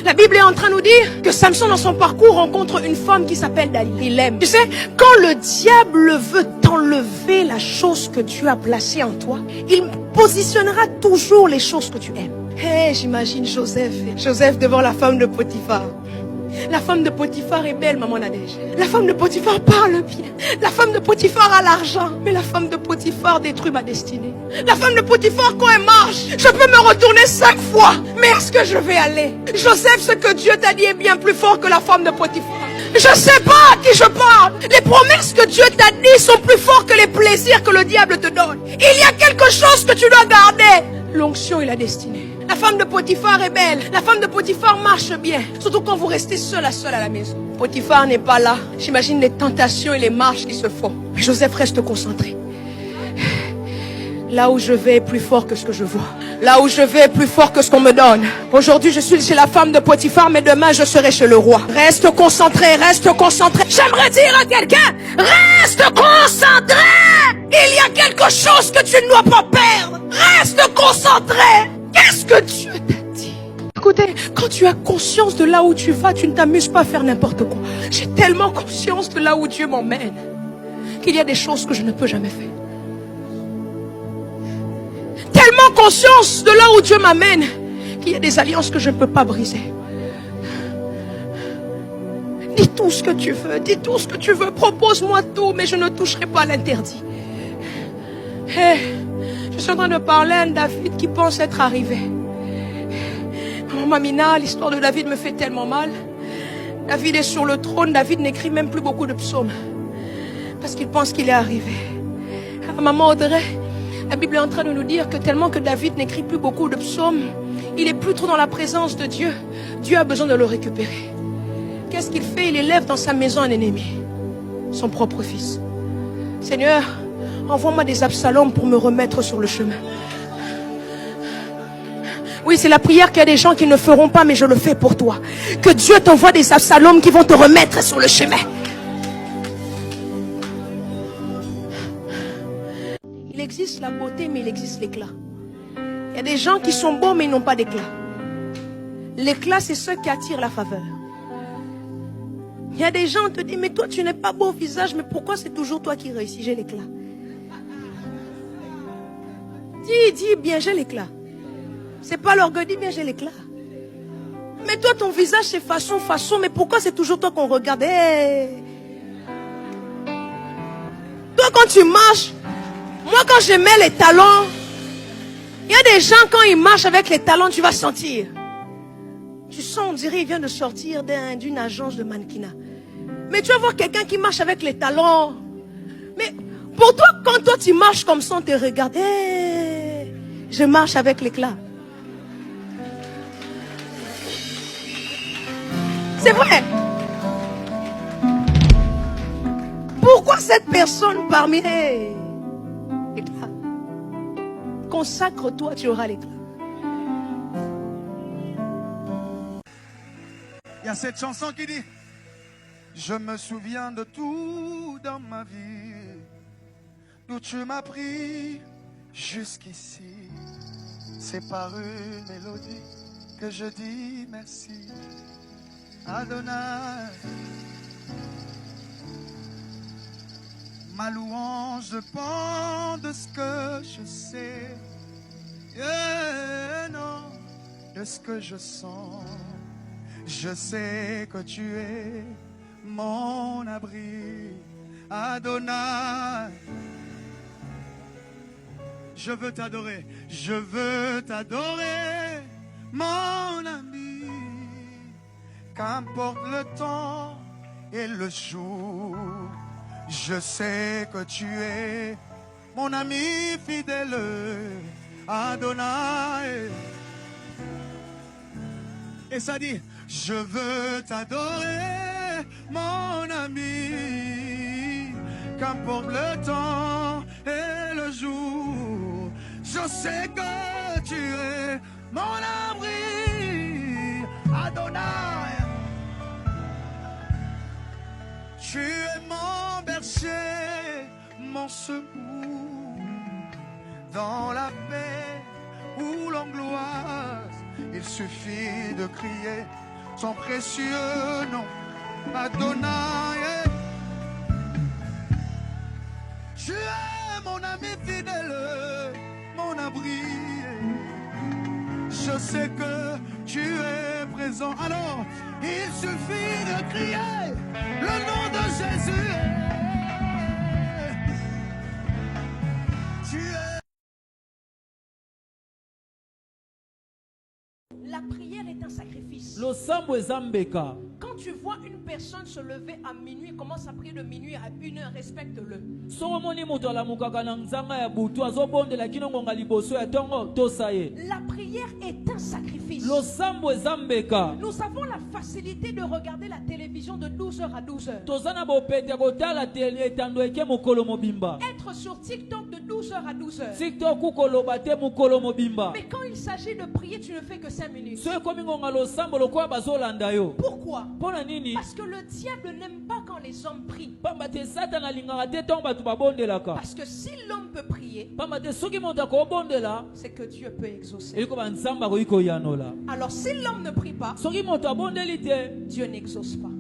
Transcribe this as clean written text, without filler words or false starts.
La Bible est en train de nous dire que Samson dans son parcours rencontre une femme qui s'appelle Dalila. Il l'aime. Tu sais, quand le diable veut t'enlever la chose que Dieu a placée en toi, il positionnera toujours les choses que tu aimes. Hey, j'imagine Joseph devant la femme de Potiphar. La femme de Potiphar est belle, maman Nadège. La femme de Potiphar parle bien. La femme de Potiphar a l'argent. Mais la femme de Potiphar détruit ma destinée. La femme de Potiphar, quand elle marche, je peux me retourner 5 fois. Mais est-ce que je vais aller? Joseph, ce que Dieu t'a dit est bien plus fort que la femme de Potiphar. Je ne sais pas à qui je parle. Les promesses que Dieu t'a dit sont plus fortes que les plaisirs que le diable te donne. Il y a quelque chose que tu dois garder. L'onction et la destinée. La femme de Potiphar est belle. La femme de Potiphar marche bien. Surtout quand vous restez seul à la maison. Potiphar n'est pas là. J'imagine les tentations et les marches qui se font. Mais Joseph reste concentré. Là où je vais est plus fort que ce que je vois. Là où je vais est plus fort que ce qu'on me donne. Aujourd'hui, je suis chez la femme de Potiphar, mais demain, je serai chez le roi. Reste concentré, reste concentré. J'aimerais dire à quelqu'un, reste concentré. Il y a quelque chose que tu ne dois pas perdre. Reste concentré. Qu'est-ce que Dieu t'a dit? Écoutez, quand tu as conscience de là où tu vas, tu ne t'amuses pas à faire n'importe quoi. J'ai tellement conscience de là où Dieu m'emmène qu'il y a des choses que je ne peux jamais faire. Tellement conscience de là où Dieu m'amène qu'il y a des alliances que je ne peux pas briser. Dis tout ce que tu veux, dis tout ce que tu veux, propose-moi tout, mais je ne toucherai pas à l'interdit. Hey, je suis en train de parler à un David qui pense être arrivé. Maman Mamina, l'histoire de David me fait tellement mal. David est sur le trône, David n'écrit même plus beaucoup de psaumes parce qu'il pense qu'il est arrivé. Maman Audrey, la Bible est en train de nous dire que tellement que David n'écrit plus beaucoup de psaumes, il est plus trop dans la présence de Dieu. Dieu a besoin de le récupérer. Qu'est-ce qu'il fait? Il élève dans sa maison un ennemi, son propre fils. Seigneur, envoie-moi des Absalom pour me remettre sur le chemin. Oui, c'est la prière qu'il y a des gens qui ne feront pas, mais je le fais pour toi. Que Dieu t'envoie des Absalom qui vont te remettre sur le chemin. Il existe la beauté, mais il existe l'éclat. Il y a des gens qui sont beaux, mais ils n'ont pas d'éclat. L'éclat, c'est ceux qui attirent la faveur. Il y a des gens qui te disent, mais toi, tu n'es pas beau au visage, mais pourquoi c'est toujours toi qui réussis? J'ai l'éclat. Dis bien, j'ai l'éclat. C'est pas l'orgueil, dis bien, j'ai l'éclat. Mais toi, ton visage, c'est façon, mais pourquoi c'est toujours toi qu'on regarde? Hey. Toi, quand tu marches, moi, quand je mets les talons, il y a des gens, quand ils marchent avec les talons, tu vas sentir. Tu sens, on dirait, il vient de sortir d'une agence de mannequinat. Mais tu vas voir quelqu'un qui marche avec les talons. Mais pour toi, quand toi, tu marches comme ça, on te regarde. Hey, je marche avec l'éclat. C'est vrai. Pourquoi cette personne parmi les éclats? Consacre-toi, tu auras l'éclat. Il y a cette chanson qui dit: je me souviens de tout dans ma vie, d'où tu m'as pris jusqu'ici. C'est par une mélodie que je dis merci. Adonai, ma louange dépend de ce que je sais, et non de ce que je sens. Je sais que tu es mon abri, Adonai. Je veux t'adorer, mon ami. Qu'importe le temps et le jour, je sais que tu es mon ami fidèle, Adonai. Et ça dit: je veux t'adorer, mon ami. Qu'importe le temps et le jour, je sais que tu es mon abri, Adonai. Tu es mon berger, mon secours, dans la paix ou l'angoisse. Il suffit de crier, ton précieux nom, Adonai. Tu es mon ami fidèle, mon abri. Je sais que tu es présent. Alors, il suffit de crier le nom de Jésus. Tu es... La prière est un sacrifice. Losambo ezambeka. Quand tu vois une personne se lever à minuit, commence à prier de minuit à 1h, respecte-le. La prière est un sacrifice. Losambo ezambeka. Nous avons la facilité de regarder la télévision de 12h à 12h. Être sur TikTok de 12h à 12h. Mais quand il s'agit de prier, tu ne fais que 5 minutes. Pourquoi? Parce que le diable n'aime pas quand les hommes prient. Parce que si l'homme peut prier, c'est que Dieu peut exaucer. Alors si l'homme ne prie pas, Dieu n'exauce pas.